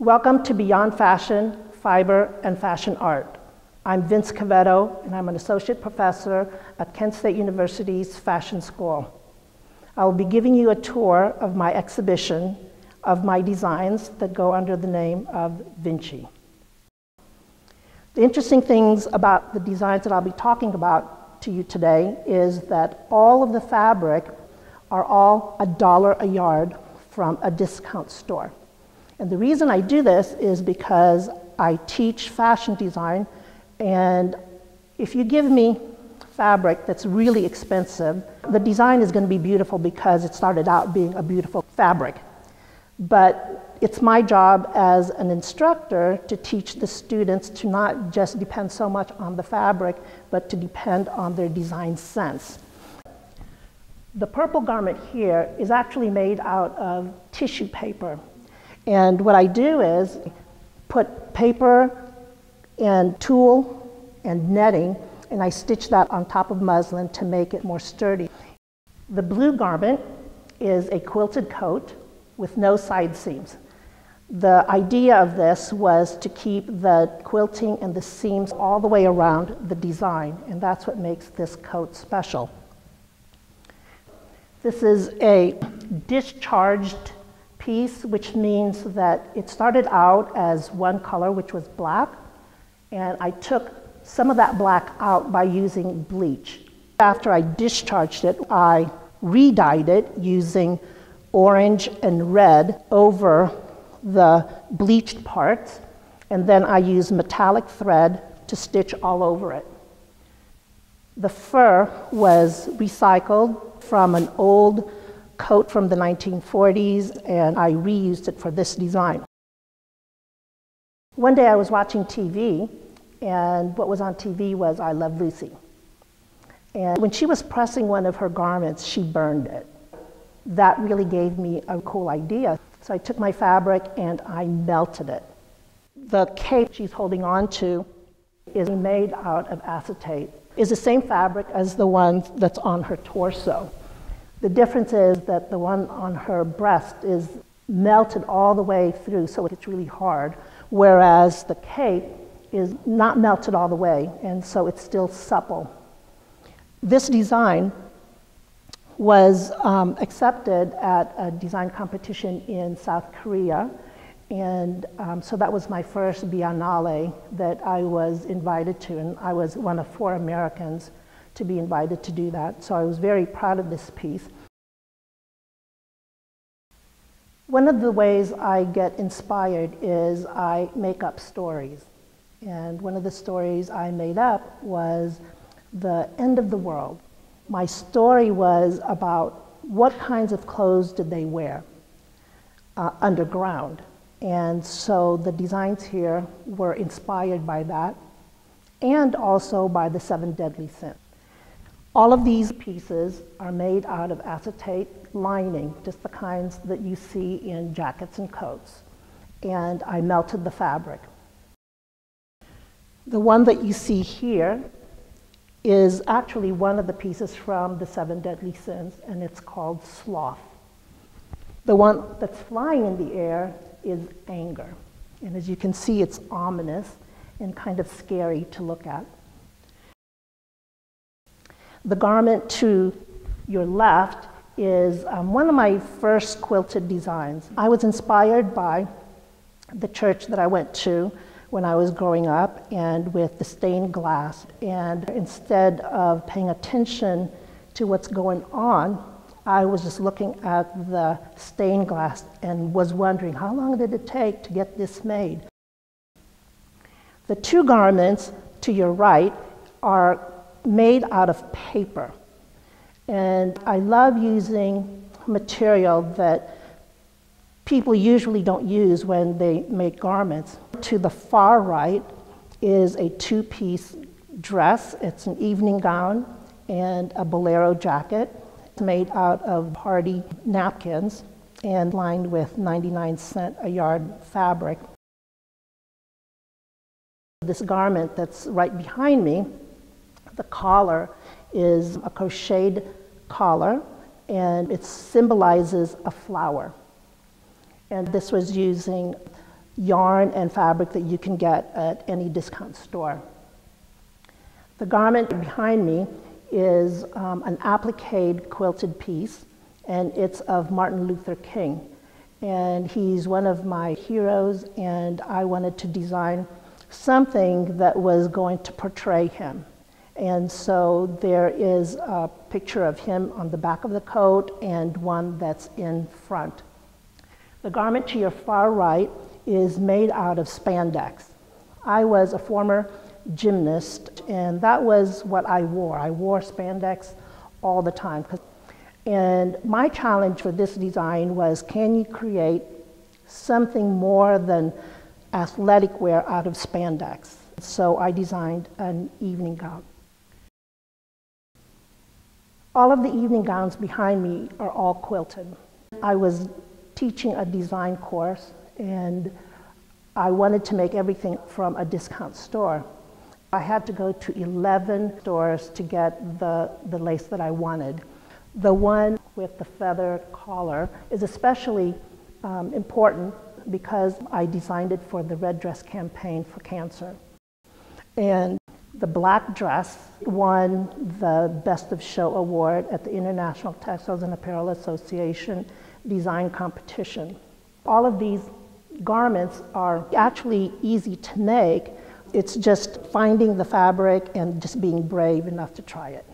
Welcome to Beyond Fashion, Fiber, and Fashion Art. I'm Vince Quevedo, and I'm an associate professor at Kent State University's Fashion School. I will be giving you a tour of my exhibition of my designs that go under the name of Vinci. The interesting things about the designs that I'll be talking about to you today is that all of the fabric are all $1 a yard from a discount store. And the reason I do this is because I teach fashion design, and if you give me fabric that's really expensive, the design is going to be beautiful because it started out being a beautiful fabric. But it's my job as an instructor to teach the students to not just depend so much on the fabric, but to depend on their design sense. The purple garment here is actually made out of tissue paper. And what I do is put paper and tulle and netting, and I stitch that on top of muslin to make it more sturdy. The blue garment is a quilted coat with no side seams. The idea of this was to keep the quilting and the seams all the way around the design, and that's what makes this coat special. This is a discharged piece, which means that it started out as one color, which was black, and I took some of that black out by using bleach. After I discharged it, I re-dyed it using orange and red over the bleached parts, and then I used metallic thread to stitch all over it. The fur was recycled from an old coat from the 1940s, and I reused it for this design. One day I was watching TV, and what was on TV was I Love Lucy. And when she was pressing one of her garments, she burned it. That really gave me a cool idea. So I took my fabric and I melted it. The cape she's holding on to is made out of acetate. It's the same fabric as the one that's on her torso. The difference is that the one on her breast is melted all the way through, so it's really hard, whereas the cape is not melted all the way, and so it's still supple. This design was accepted at a design competition in South Korea, and so that was my first biennale that I was invited to, and I was one of 4 Americans to be invited to do that, so I was very proud of this piece. One of the ways I get inspired is I make up stories, and one of the stories I made up was the end of the world. My story was about what kinds of clothes did they wear underground, and so the designs here were inspired by that, and also by the 7 deadly sins. All of these pieces are made out of acetate lining, just the kinds that you see in jackets and coats. And I melted the fabric. The one that you see here is actually one of the pieces from the 7 deadly sins, and it's called sloth. The one that's flying in the air is anger. And as you can see, it's ominous and kind of scary to look at. The garment to your left is one of my first quilted designs. I was inspired by the church that I went to when I was growing up, and with the stained glass. And instead of paying attention to what's going on, I was just looking at the stained glass and was wondering, how long did it take to get this made? The 2 garments to your right are made out of paper. And I love using material that people usually don't use when they make garments. To the far right is a 2-piece dress. It's an evening gown and a bolero jacket. It's made out of hardy napkins and lined with 99-cent a yard fabric. This garment that's right behind me, the collar is a crocheted collar, and it symbolizes a flower. And this was using yarn and fabric that you can get at any discount store. The garment behind me is an applique quilted piece, and it's of Martin Luther King. And he's one of my heroes, and I wanted to design something that was going to portray him. And so there is a picture of him on the back of the coat and one that's in front. The garment to your far right is made out of spandex. I was a former gymnast, and that was what I wore. I wore spandex all the time. And my challenge for this design was, can you create something more than athletic wear out of spandex? So I designed an evening gown. All of the evening gowns behind me are all quilted. I was teaching a design course, and I wanted to make everything from a discount store. I had to go to 11 stores to get the lace that I wanted. The one with the feather collar is especially important because I designed it for the Red Dress campaign for cancer. And the black dress won the Best of Show award at the International Textiles and Apparel Association design competition. All of these garments are actually easy to make. It's just finding the fabric and just being brave enough to try it.